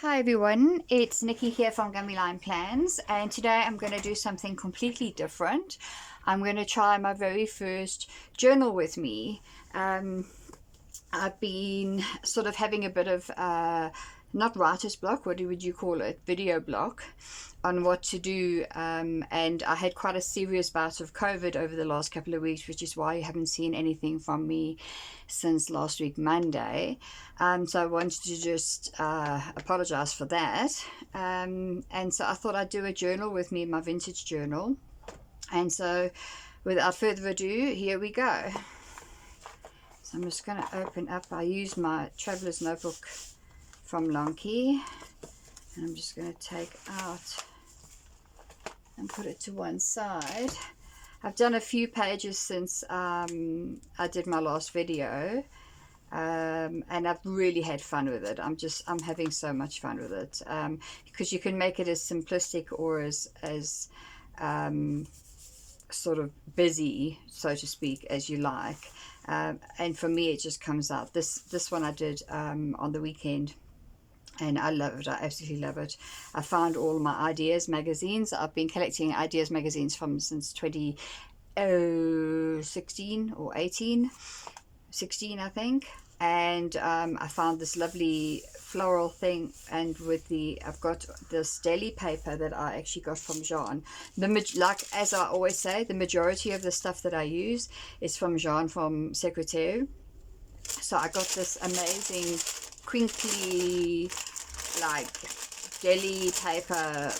Hi everyone, it's Nikki here from Gummy Line Plans, and today I'm going to do something completely different. I'm going to try my very first journal with me. I've been sort of having a bit of not writer's block, what would you call it, video block on what to do, and I had quite a serious bout of COVID over the last couple of weeks, which is why you haven't seen anything from me since last week Monday. So I wanted to just apologize for that, and so I thought I'd do a journal with me, my vintage journal. And so without further ado, here we go. So I'm just going to open up. I use my traveler's notebook from Lonki, and I'm just going to take out and put it to one side. I've done a few pages since I did my last video, and I've really had fun with it. I'm having so much fun with it, because you can make it as simplistic or as sort of busy, so to speak, as you like. And for me, it just comes out. This one I did on the weekend, and I love it. I absolutely love it. I found all my ideas magazines. I've been collecting ideas magazines from since 2016 or 16, I think. And I found this lovely floral thing, and I've got this daily paper that I actually got from Jean. Like as I always say, the majority of the stuff that I use is from Jean from Secretaire. So I got this amazing crinkly like daily paper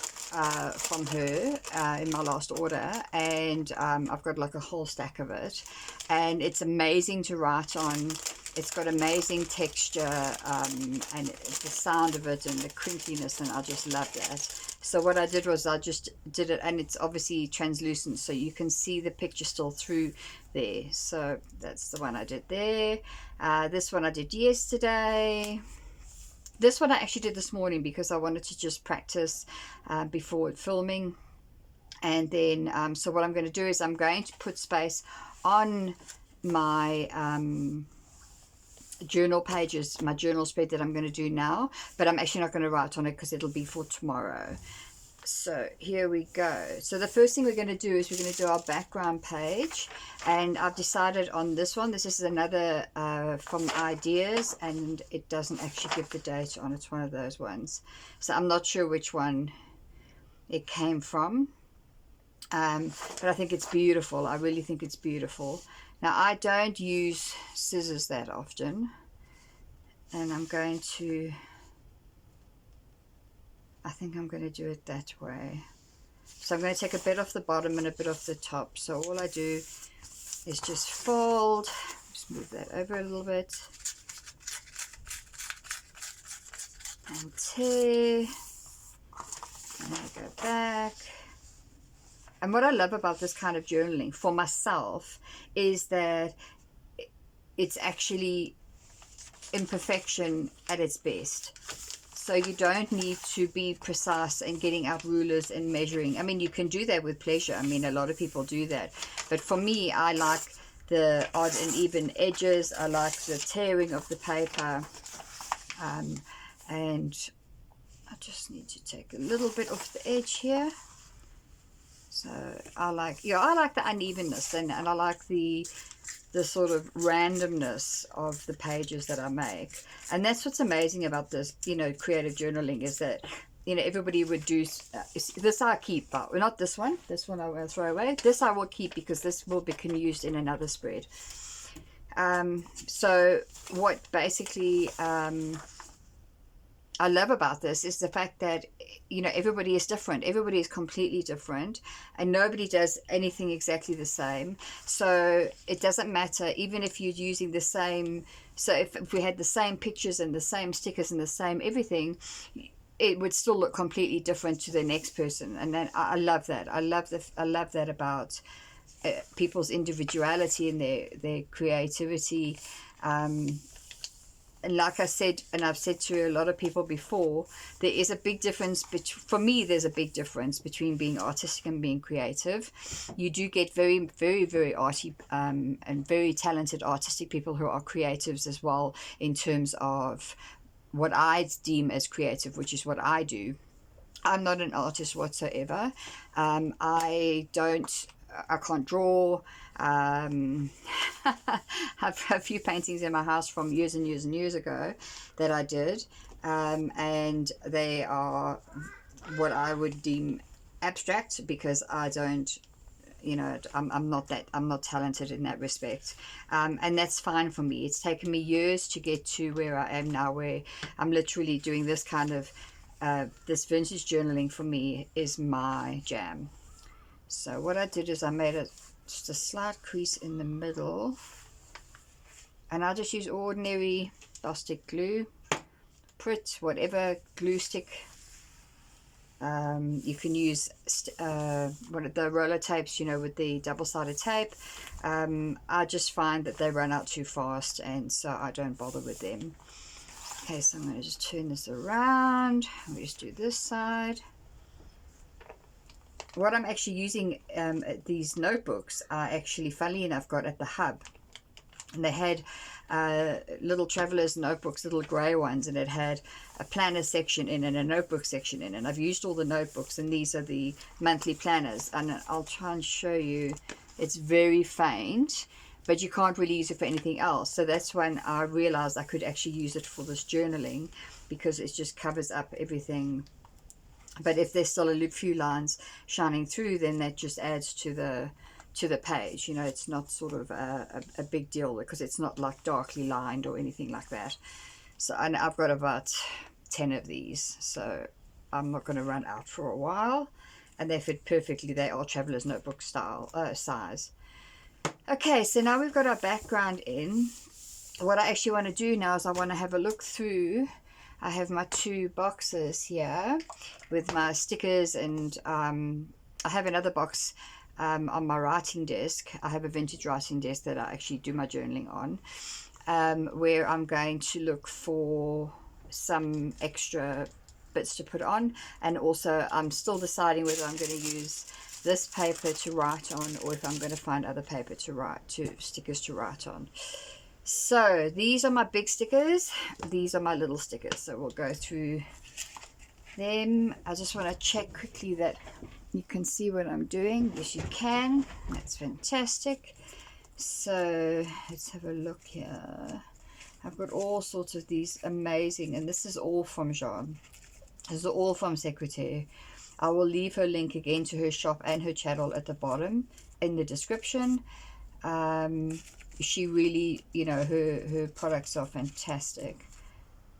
from her in my last order, and I've got like a whole stack of it, and it's amazing to write on. It's got amazing texture, and the sound of it and the crinkliness, and I just love that. So what I did was I just did it, and it's obviously translucent, so you can see the picture still through there. So that's the one I did there. This one I did yesterday. This one I actually did this morning because I wanted to just practice before filming. And then so what I'm going to do is I'm going to put space on my journal pages, my journal spread that I'm going to do now, but I'm actually not going to write on it because it'll be for tomorrow. So here we go. So the first thing we're going to do is we're going to do our background page, and I've decided on this one. This is another from Ideas, and it doesn't actually give the date on. It's one of those ones, so I'm not sure which one it came from, but I think it's beautiful. I really think it's beautiful. Now I don't use scissors that often, and I think I'm going to do it that way. So I'm going to take a bit off the bottom and a bit off the top. So all I do is just fold, just move that over a little bit, and tear, and then I go back. And what I love about this kind of journaling for myself is that it's actually imperfection at its best. So you don't need to be precise and getting out rulers and measuring. I mean, you can do that with pleasure. I mean, a lot of people do that. But for me, I like the odd and even edges. I like the tearing of the paper. And I just need to take a little bit off the edge here. So I like the unevenness, and I like the sort of randomness of the pages that I make. And that's what's amazing about this, creative journaling, is that, everybody would do, this I keep, but not this one. This one I will throw away. This I will keep because this will be used in another spread. So what basically I love about this is the fact that, everybody is different. Everybody is completely different, and nobody does anything exactly the same. So it doesn't matter, even if you're using the same. So if we had the same pictures and the same stickers and the same everything, it would still look completely different to the next person. And then I love that. I love that about people's individuality and their creativity. And like I said, and I've said to a lot of people before, there is a big difference. For me, there's a big difference between being artistic and being creative. You do get very, very, very arty and very talented artistic people who are creatives as well, in terms of what I deem as creative, which is what I do. I'm not an artist whatsoever. I can't draw. I've a few paintings in my house from years and years and years ago that I did, and they are what I would deem abstract, because I don't, I'm not talented in that respect, and that's fine for me. It's taken me years to get to where I am now, where I'm literally doing this kind of this vintage journaling. For me, is my jam. So what I did is I made just a slight crease in the middle, and I just use ordinary plastic glue, whatever glue stick. You can use one of the roller tapes, with the double-sided tape. I just find that they run out too fast, and so I don't bother with them. Okay, so I'm going to just turn this around. We'll just do this side. What I'm actually using, these notebooks are actually, funnily enough, got at the Hub. And they had little traveler's notebooks, little grey ones, and it had a planner section in and a notebook section in. And I've used all the notebooks, and these are the monthly planners. And I'll try and show you. It's very faint, but you can't really use it for anything else. So that's when I realized I could actually use it for this journaling, because it just covers up everything. But if there's still a few lines shining through, then that just adds to the page. It's not sort of a big deal, because it's not like darkly lined or anything like that. So, and I've got about 10 of these, so I'm not going to run out for a while, and they fit perfectly. They are traveler's notebook style size. Okay, so now we've got our background in. What I actually want to do now is I want to have a look through. I have my 2 boxes here with my stickers, and I have another box on my writing desk. I have a vintage writing desk that I actually do my journaling on, where I'm going to look for some extra bits to put on. And also I'm still deciding whether I'm going to use this paper to write on, or if I'm going to find other paper stickers to write on. So these are my big stickers, these are my little stickers, so we'll go through them. I just want to check quickly that you can see what I'm doing. Yes, you can. That's fantastic. So let's have a look here. I've got all sorts of these amazing, and this is all from Jean. This is all from Secretaire. I will leave her link again to her shop and her channel at the bottom in the description. She really, her products are fantastic.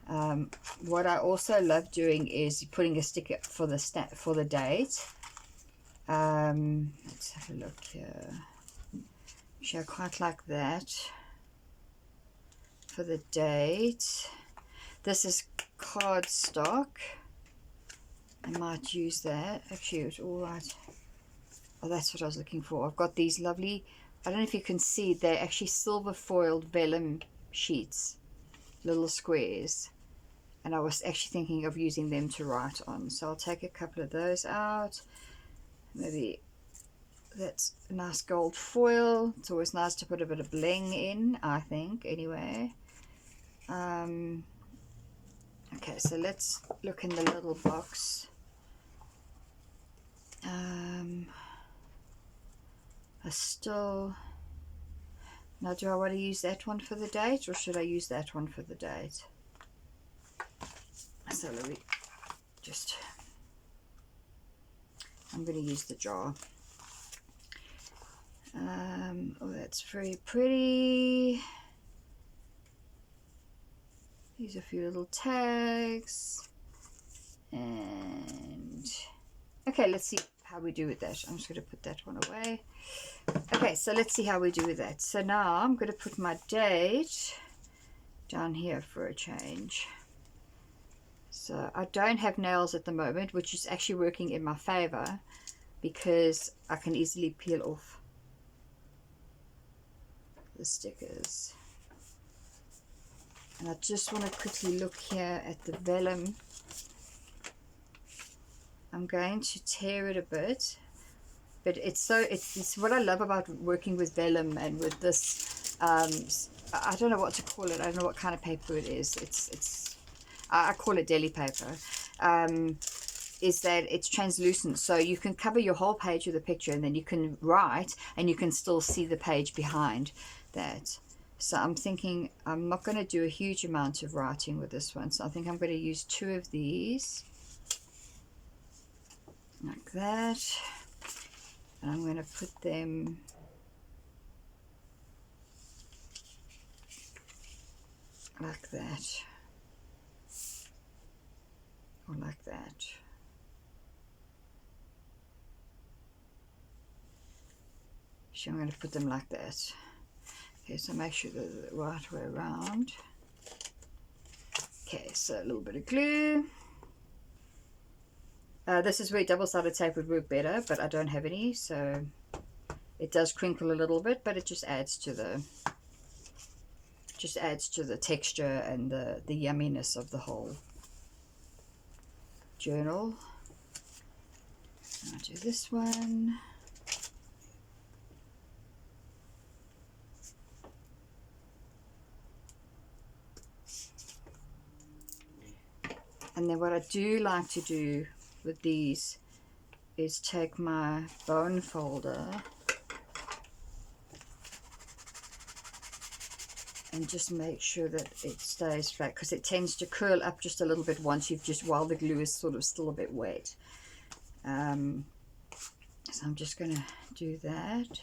What I also love doing is putting a sticker for the date. Let's have a look here. I quite like that for the date. This is cardstock. I might use that. Actually, it's all right. Oh, that's what I was looking for. I've got these lovely, I don't know if you can see, they're actually silver foiled vellum sheets, little squares. And I was actually thinking of using them to write on. So I'll take a couple of those out. Maybe that's a nice gold foil. It's always nice to put a bit of bling in, I think, anyway. Okay, so let's look in the little box. Now, do I want to use that one for the date, or should I use that one for the date? So let me just, I'm going to use the jar. Oh, that's very pretty. These are a few little tags. And okay, let's see how we do with that. I'm just going to put that one away. Okay, so let's see how we do with that. So now I'm going to put my date down here for a change. So I don't have nails at the moment, which is actually working in my favor, because I can easily peel off the stickers. And I just want to quickly look here at the vellum. I'm going to tear it a bit, but it's what I love about working with vellum and with this, I don't know what to call it. I don't know what kind of paper it is. I call it deli paper, is that it's translucent, so you can cover your whole page with a picture and then you can write and you can still see the page behind that. So I'm thinking I'm not going to do a huge amount of writing with this one, so I think I'm going to use 2 of these like that, and I'm going to put them like that, or like that. So I'm going to put them like that. Okay, so make sure they're the right way around. Okay, so a little bit of glue. This is where double-sided tape would work better, but I don't have any, so it does crinkle a little bit, but it just adds to the texture and the yumminess of the whole journal. I'll do this one. And then what I do like to do with these is take my bone folder and just make sure that it stays flat, because it tends to curl up just a little bit while the glue is sort of still a bit wet. So I'm just going to do that.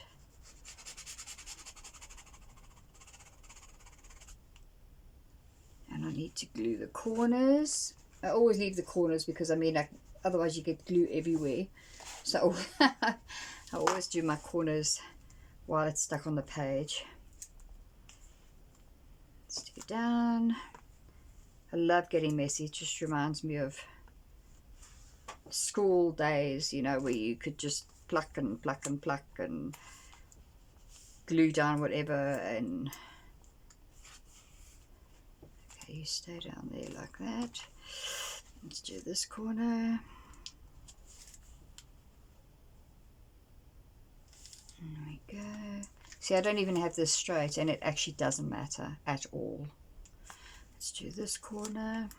And I need to glue the corners. I always leave the corners because otherwise you get glue everywhere. So I always do my corners while it's stuck on the page. Stick it down. I love getting messy. It just reminds me of school days, you know, where you could just pluck and pluck and pluck and glue down whatever. And okay, you stay down there like that. Let's do this corner. There we go. See, I don't even have this straight, and it actually doesn't matter at all. Let's do this corner.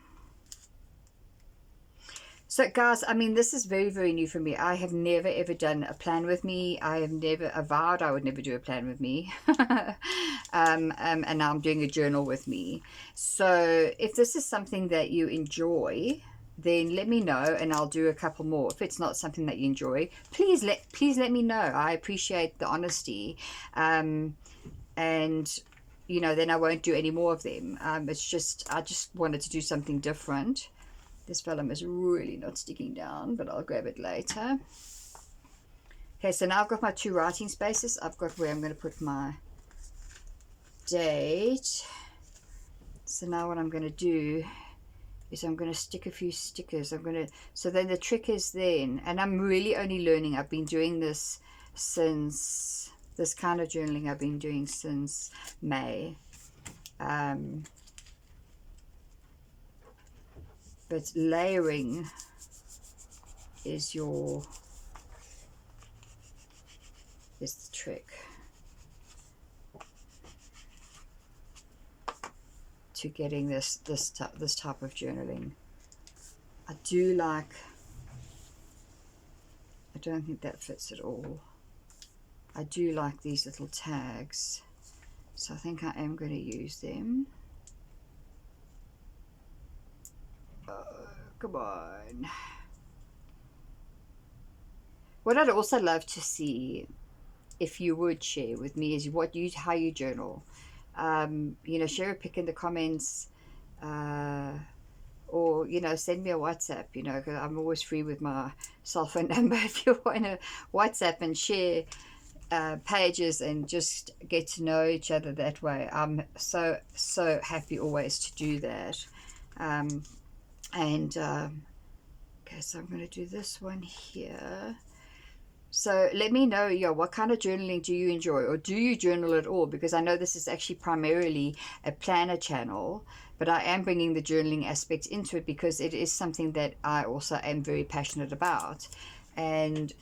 So guys, I mean, this is very, very new for me. I have never ever done a plan with me. I have never vowed I would never do a plan with me. And now I'm doing a journal with me. So if this is something that you enjoy, then let me know and I'll do a couple more. If it's not something that you enjoy, please let me know. I appreciate the honesty. And you know, then I won't do any more of them. It's just, I just wanted to do something different. This vellum is really not sticking down, but I'll grab it later. Okay, so now I've got my 2 writing spaces. I've got where I'm going to put my date. So now what I'm going to do is I'm going to stick a few stickers. So then the trick is then, and I'm really only learning. I've been doing this since, this kind of journaling I've been doing since May. But layering is the trick to getting this type of journaling. I don't think that fits at all. I do like these little tags, so I think I am going to use them. Come on. What I'd also love to see, if you would share with me, is how you journal. You know, share a pic in the comments, or you know, send me a WhatsApp. You know, 'cause I'm always free with my cell phone number. If you want to WhatsApp and share pages and just get to know each other that way, I'm so happy always to do that. Okay, so I'm going to do this one here. So let me know, what kind of journaling do you enjoy, or do you journal at all? Because I know this is actually primarily a planner channel, but I am bringing the journaling aspect into it because it is something that I also am very passionate about. And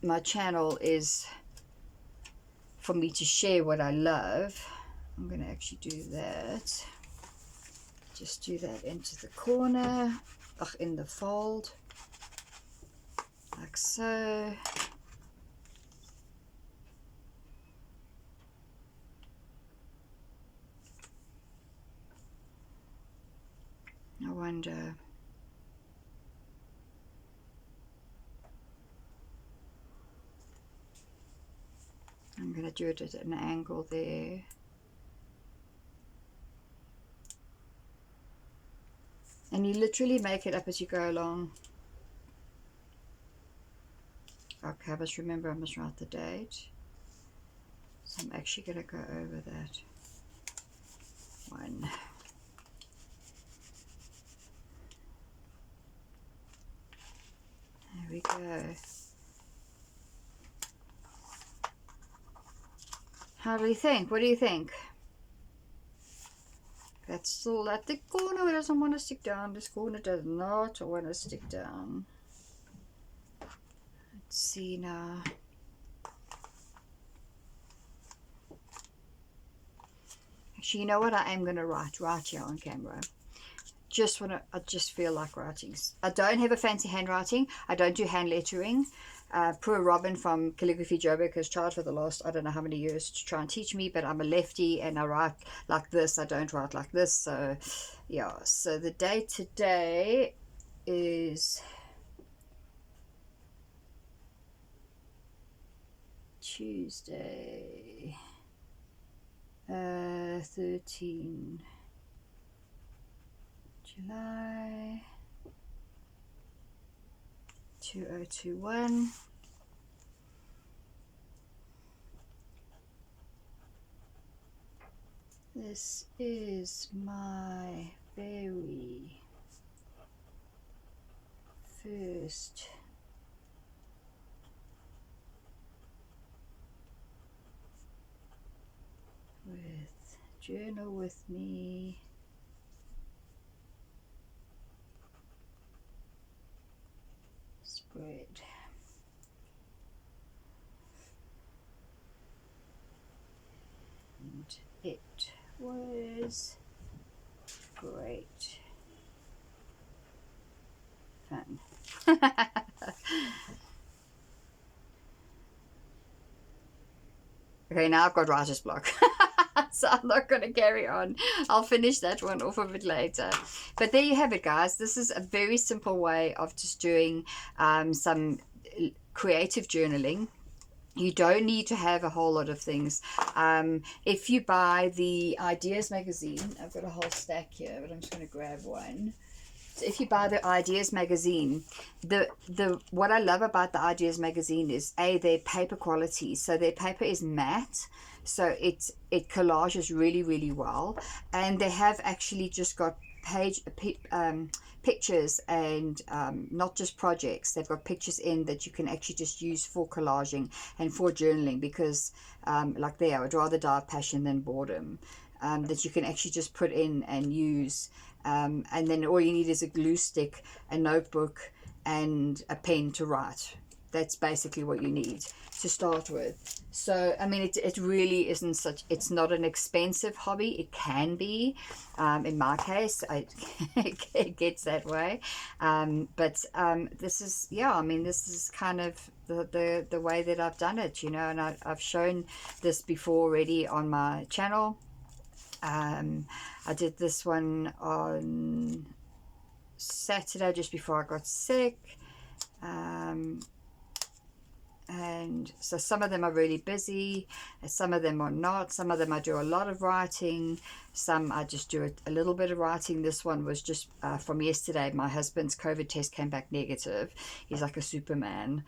my channel is for me to share what I love. I'm going to actually do that. Just do that into the corner, in the fold, like so. I wonder, I'm going to do it at an angle there. And you literally make it up as you go along. Okay, I must remember, I must write the date. So I'm actually going to go over that one. There we go. How do you think? What do you think? That's still at the corner. It doesn't want to stick down. This corner does not want to stick down. Let's see now. Actually, you know what? I am going to write here on camera. I just feel like writing. I don't have a fancy handwriting. I don't do hand lettering. Poor Robin from Calligraphy Joburg has tried for the last, I don't know how many years, to try and teach me, but I'm a lefty and I write like this. I don't write like this. So, yeah. So the date today is Tuesday, 13 July 2021. This is my very first with Journal With Me spread. And it was great fun. Okay, now I've got writer's block. So I'm not going to carry on. I'll finish that one off a bit later. But there you have it, guys. This is a very simple way of just doing some creative journaling. You don't need to have a whole lot of things. If you buy the Ideas magazine, I've got a whole stack here, but I'm just going to grab one. So if you buy the Ideas magazine, what I love about the Ideas magazine is their paper quality. So their paper is matte, so it collages really, really well, and they have actually just got pictures and not just projects. They've got pictures in that you can actually just use for collaging and for journaling, because like there, I would rather die of passion than boredom, that you can actually just put in and use, and then all you need is a glue stick, a notebook, and a pen to write. That's basically what you need to start with. So I mean, it really isn't such, it's not an expensive hobby. It can be, in my case, it gets that way, but this is, yeah, I mean, this is kind of the way that I've done it, you know, and I've shown this before already on my channel. I did this one on Saturday just before I got sick, and so some of them are really busy, some of them are not. Some of them I do a lot of writing, some I just do a little bit of writing. This one was just from yesterday. My husband's COVID test came back negative. He's like a superman.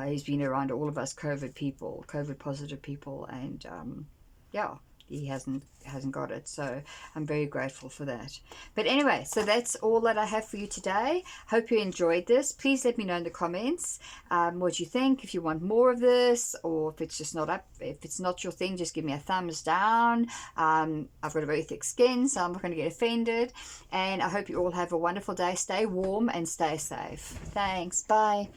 He's been around all of us COVID positive people, and yeah, he hasn't got it, so I'm very grateful for that. But anyway, so that's all that I have for you today. Hope you enjoyed this. Please let me know in the comments what you think, if you want more of this, or if it's just if it's not your thing, just give me a thumbs down. I've got a very thick skin, so I'm not going to get offended, and I hope you all have a wonderful day. Stay warm and stay safe. Thanks. Bye.